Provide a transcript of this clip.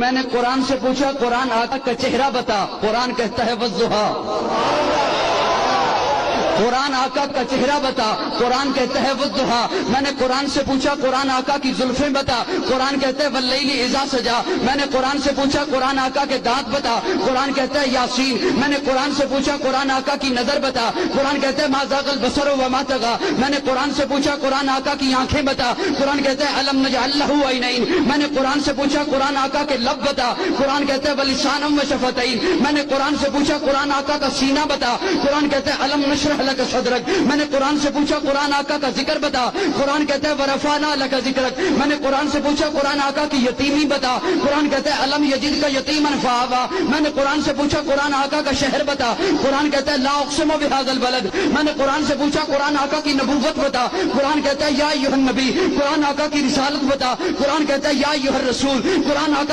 میں نے قرآن سے پوچھا قرآن آقا کا چہرہ بتا، قرآن کہتا ہے والضحیٰ۔ قرآن آقا کا چہرہ بتا، قرآن کہتا ہے والضحیٰ۔ میں نے قرآن سے پوچھا قرآن آقا کی زلفیں بتا، قرآن کہتا ہے واللیل اذا سجا۔ میں نے قرآن سے پوچھا قرآن آقا کے دانت بتا، قرآن کہتا ہے یاسین۔ میں نے قرآن سے پوچھا قرآن آقا کی نظر بتا، قرآن کہتا ہے ما زاغ البصر وما طغى۔ میں نے قرآن سے پوچھا قرآن آقا کی آنکھیں بتا، قرآن کہتا ہے الم نجعل لہ عینین۔ میں نے قرآن سے پوچھا قرآن آقا کے لب بتا، قرآن کہتا ہے ولسانا وشفتین۔ میں نے قرآن سے پوچھا قرآن آقا کا سینہ بتا، قرآن کہتا ہے الم نشرح لک صدرک۔ میں نے قرآن سے پوچھا قرآن آقا کا ذکر بتا، قرآن کہتا ہے ورفعنا لک ذکرک۔ میں نے قرآن سے پوچھا قرآن آقا کی یتیمی بتا، قرآن کہتا ہے الم یجدک یتیما فآویٰ۔ میں نے قرآن سے پوچھا قرآن آقا کا شہر بتا، قرآن کہتا ہے لا اقسم بہذا البلد۔ میں نے قرآن سے پوچھا قرآن آقا کی نبوت بتا، قرآن کہتا ہے یا ایھا النبی۔ قرآن آقا کی رسالت بتا، قرآن کہتا ہے یا ایھا الرسول۔ قرآن آقا